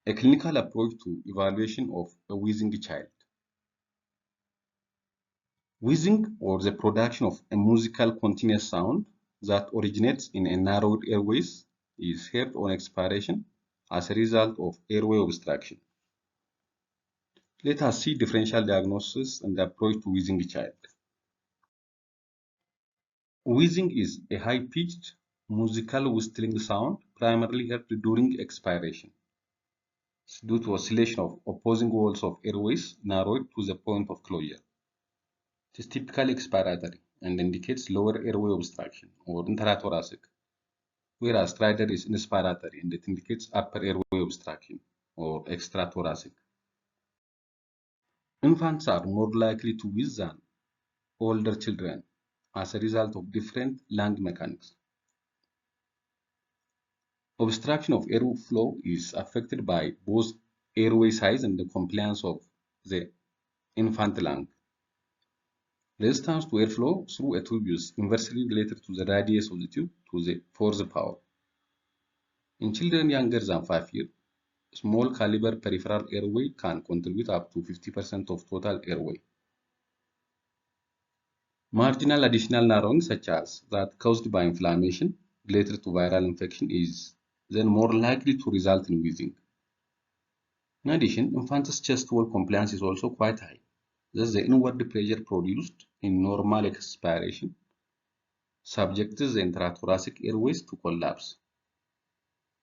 a clinical approach to evaluation of a wheezing child. Wheezing, or the production of a musical continuous sound that originates in a narrowed airways, is heard on expiration as a result of airway obstruction. Let us see differential diagnosis and the approach to wheezing child. Wheezing is a high-pitched musical whistling sound primarily heard during expiration. It's due to oscillation of opposing walls of airways narrowed to the point of closure. It is typically expiratory and indicates lower airway obstruction or intrathoracic, whereas stridor is inspiratory and it indicates upper airway obstruction or extrathoracic. Infants are more likely to wheeze than older children as a result of different lung mechanics. Obstruction of airflow is affected by both airway size and the compliance of the infant lung. Resistance to airflow through a tube is inversely related to the radius of the tube to the fourth power. In children younger than 5 years, small caliber peripheral airway can contribute up to 50% of total airway. Marginal additional narrowing, such as that caused by inflammation related to viral infection, is then more likely to result in wheezing. In addition, infants' chest wall compliance is also quite high. Thus, the inward pressure produced in normal expiration subjects the intrathoracic airways to collapse.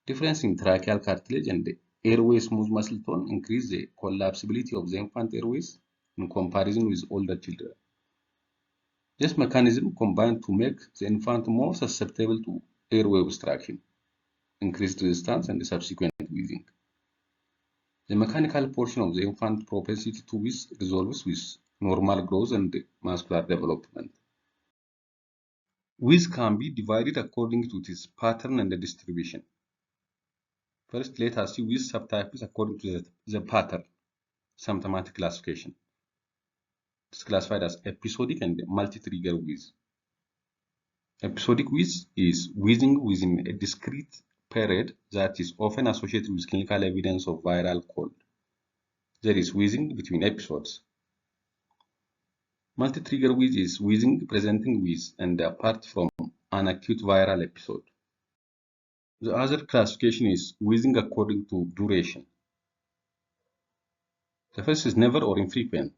Difference in tracheal cartilage and the airway smooth muscle tone increase the collapsibility of the infant airways in comparison with older children. This mechanism combined to make the infant more susceptible to airway obstruction, increased resistance, and subsequent wheezing. The mechanical portion of the infant propensity to wheeze resolves with normal growth and muscular development. Wheeze can be divided according to its pattern and the distribution. First, let us see wheeze subtypes according to the pattern symptomatic classification. It is classified as episodic and multi-trigger wheeze. Episodic wheeze is wheezing within a discrete period that is often associated with clinical evidence of viral cold. There is wheezing between episodes. Multi-trigger wheeze is wheezing presenting with and apart from an acute viral episode. The other classification is wheezing according to duration. The first is never or infrequent.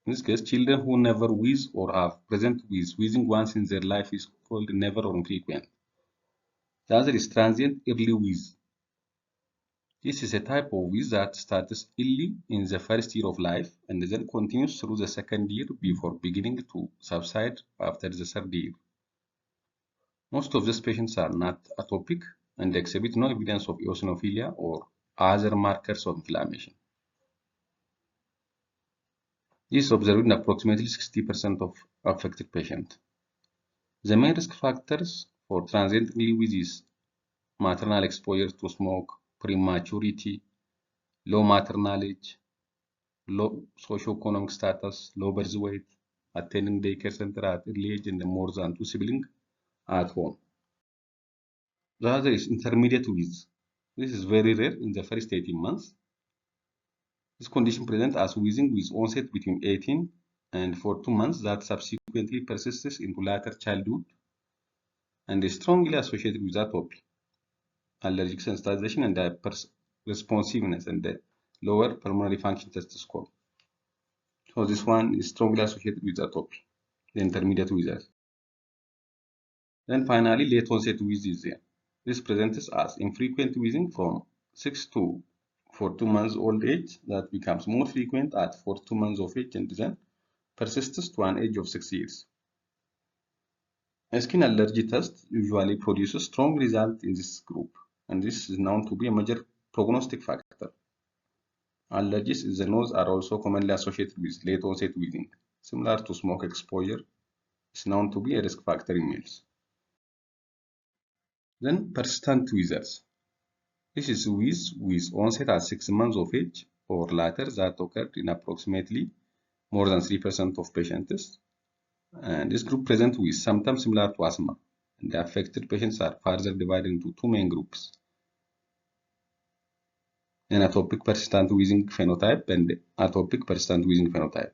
In this case, children who never wheeze or have present with wheezing once in their life is called never or infrequent. The other is transient early wheeze. This is a type of wheeze that starts early in the first year of life and then continues through the second year before beginning to subside after the third year. Most of these patients are not atopic and exhibit no evidence of eosinophilia or other markers of inflammation. This is observed in approximately 60% of affected patients. The main risk factors for transient early wheeze is maternal exposure to smoke, prematurity, low maternal age, low socioeconomic status, low birth weight, attending daycare center at early age, and more than 2 siblings at home. The other is intermediate wheeze. This is very rare in the first 18 months. This condition presents as wheezing with onset between 18 and 42 months that subsequently persists into later childhood and is strongly associated with atopy, allergic sensitization, and hyperresponsiveness and the lower pulmonary function test score. So this one is strongly associated with atopy, the intermediate wheezers. Then finally, late onset wheeze is there. This presents as infrequent wheezing from 6 to 42 months old age that becomes more frequent at 42 months of age and then persists to an age of 6 years. A skin allergy test usually produces strong results in this group, and this is known to be a major prognostic factor. Allergies in the nose are also commonly associated with late onset wheezing. Similar to smoke exposure, is known to be a risk factor in males. Then persistent wheezers. This is wheeze with onset at 6 months of age or later that occurred in approximately more than 3% of patients. And this group presents with symptoms similar to asthma. And the affected patients are further divided into two main groups. an atopic persistent wheezing phenotype and atopic persistent wheezing phenotype.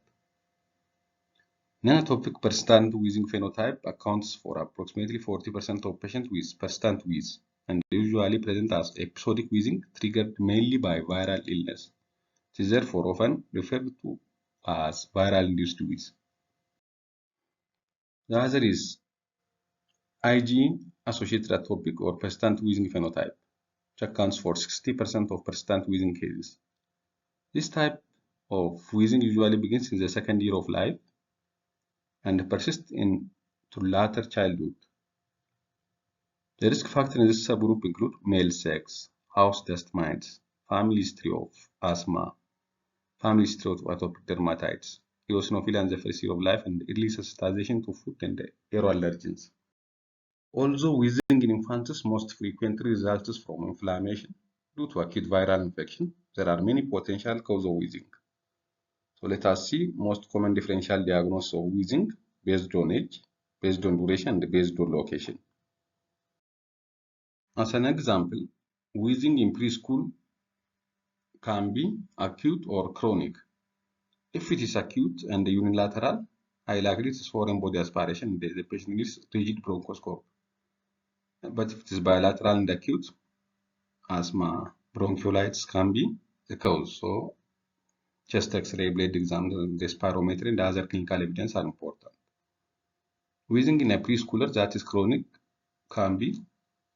Non-atopic persistent wheezing phenotype accounts for approximately 40% of patients with persistent wheeze and usually present as episodic wheezing triggered mainly by viral illness. It is therefore often referred to as viral-induced wheeze. The other is IgE-associated atopic or persistent wheezing phenotype, which accounts for 60% of persistent wheezing cases. This type of wheezing usually begins in the second year of life and persists into later childhood. The risk factors in this subgroup include male sex, house dust mites, family history of asthma, family history of atopic dermatitis, eosinophilia in the first year of life, and early sensitization to food and air allergens. Although wheezing in infants most frequently results from inflammation due to acute viral infection, there are many potential causes of wheezing. So let us see most common differential diagnosis of wheezing based on age, based on duration, and based on location. As an example, wheezing in preschool can be acute or chronic. If it is acute and unilateral, high likely it is foreign body aspiration, the patient needs rigid bronchoscope. But if it is bilateral and acute, asthma, bronchiolitis can be the cause. So chest X-ray, blood exam, the spirometry, and other clinical evidence are important. Wheezing in a preschooler that is chronic can be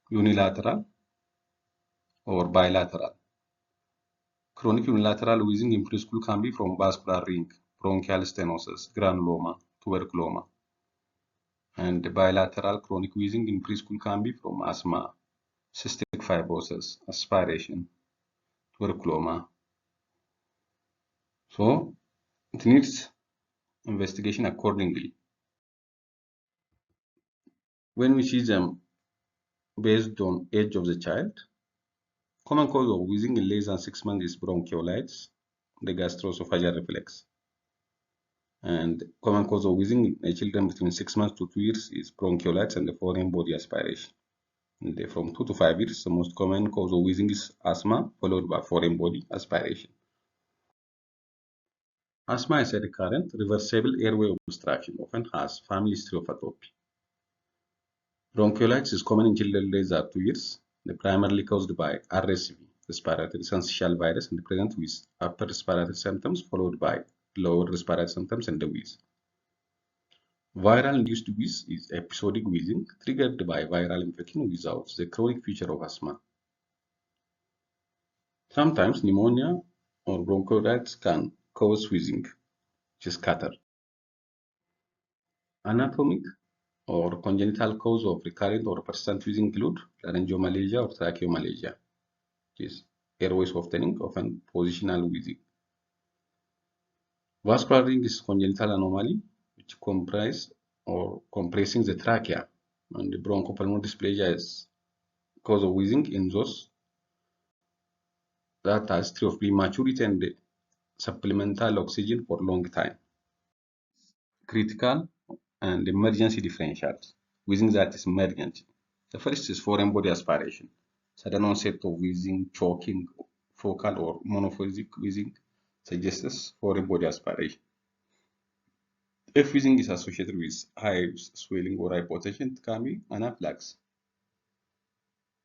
unilateral or bilateral. Chronic unilateral wheezing in preschool can be from vascular ring, bronchial stenosis, granuloma, tuberculoma. And bilateral chronic wheezing in preschool can be from asthma, cystic fibrosis, aspiration, tuberculoma. So it needs investigation accordingly. When we see them based on age of the child, common cause of wheezing in less than 6 months is bronchiolitis, the gastroesophageal reflex. And common cause of wheezing in children between 6 months to 2 years is bronchiolitis and the foreign body aspiration. And from 2 to 5 years, the most common cause of wheezing is asthma, followed by foreign body aspiration. Asthma is a recurrent, reversible airway obstruction, often has family history of atopy. Bronchiolitis is common in children less than 2 years, primarily caused by RSV, respiratory syncytial virus, and present with upper respiratory symptoms followed by lower respiratory symptoms and wheeze. Viral-induced wheeze is episodic wheezing triggered by viral infection without the chronic feature of asthma. Sometimes pneumonia or bronchiolitis can cause wheezing, which is catarrh. Anatomic or congenital cause of recurrent or persistent wheezing include laryngomalacia or tracheomalacia, which is airway softening, often positional wheezing. Vascular ring is congenital anomaly which comprise or compressing the trachea, and the bronchopulmonary dysplasia is cause of wheezing in those that has history of prematurity and supplemental oxygen for long time. Critical and emergency differentials. Wheezing that is emergency. The first is foreign body aspiration. Sudden onset of wheezing, choking, focal or monophasic wheezing suggests foreign body aspiration. If wheezing is associated with hives, swelling, or hypotension, it can be anaphylaxis.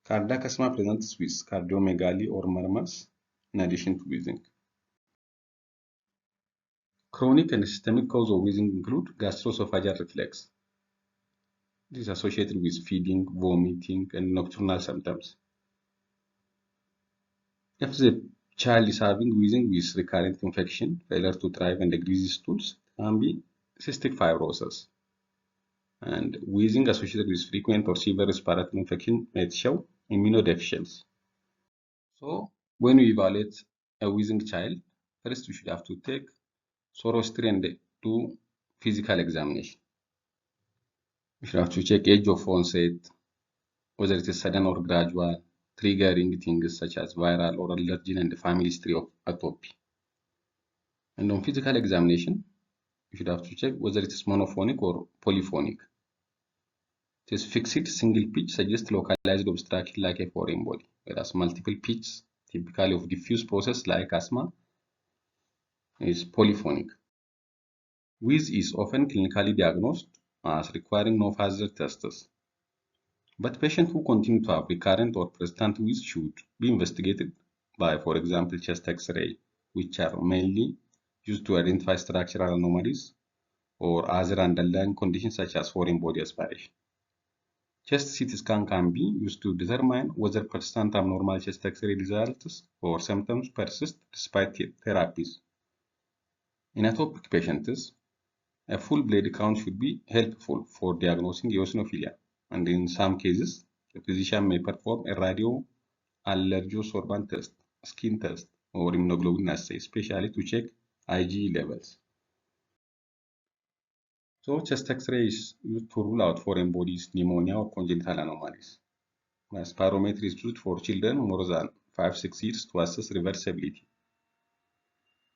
Cardiac asthma presents with cardiomegaly or murmurs in addition to wheezing. Chronic and systemic cause of wheezing include gastroesophageal reflex. It is associated with feeding, vomiting, and nocturnal symptoms. If the child is having wheezing with recurrent infection, failure to thrive, and greasy stools, it can be cystic fibrosis. And wheezing associated with frequent or severe respiratory infection may show immunodeficiency. So when we evaluate a wheezing child, first we should have to take thorough history and do physical examination. We should have to check age of onset, whether it is sudden or gradual, triggering things such as viral or allergen, and the family history of atopy. And on physical examination, you should have to check whether it is monophonic or polyphonic. It is fixed single pitch suggests localized obstruction like a foreign body, whereas multiple pitch typically of diffuse process like asthma, is polyphonic. Wheeze is often clinically diagnosed as requiring no further tests. But patients who continue to have recurrent or persistent wheeze should be investigated by, for example, chest X-ray, which are mainly used to identify structural anomalies or other underlying conditions such as foreign body aspiration. Chest CT scan can be used to determine whether persistent abnormal chest X-ray results or symptoms persist despite therapies. In atopic patients, a full blood count should be helpful for diagnosing eosinophilia, and in some cases, the physician may perform a radioallergosorbent test, skin test, or immunoglobulin assay, especially to check IgE levels. So, chest X-ray is used to rule out foreign bodies, pneumonia, or congenital anomalies. Spirometry is used for children more than 5-6 years to assess reversibility.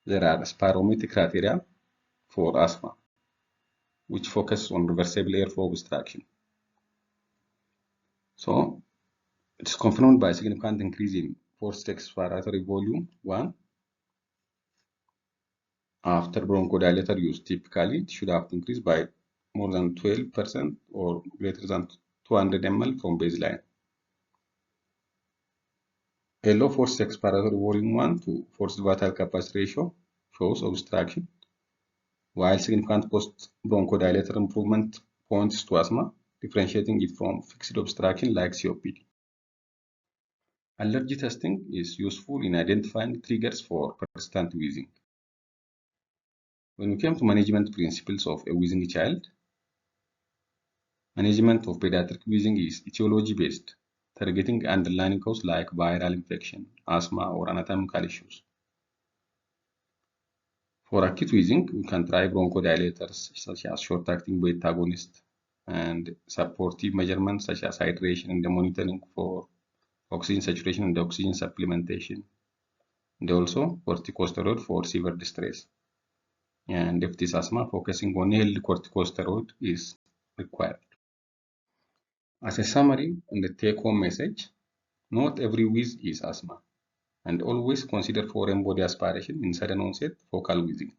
There are spirometric criteria for asthma, which focus on reversible airflow obstruction. So, it is confirmed by significant increase in forced expiratory volume 1 after bronchodilator use. Typically, it should have increased by more than 12% or greater than 200 ml from baseline. A low forced expiratory volume 1 to forced vital capacity ratio shows obstruction, while significant post-bronchodilator improvement points to asthma, differentiating it from fixed obstruction like COPD. Allergy testing is useful in identifying triggers for persistent wheezing. When we came to management principles of a wheezing child, management of pediatric wheezing is etiology-based, targeting underlying causes like viral infection, asthma, or anatomical issues. For acute wheezing, we can try bronchodilators such as short-acting beta agonist and supportive measurements such as hydration and the monitoring for oxygen saturation and oxygen supplementation, and also corticosteroid for severe distress. And if this asthma, focusing on healthy corticosteroid is required. As a summary and the take-home message, not every wheeze is asthma, and always consider foreign body aspiration in sudden onset focal wheezing.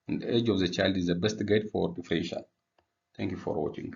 And the age of the child is the best guide for differential. Thank you for watching.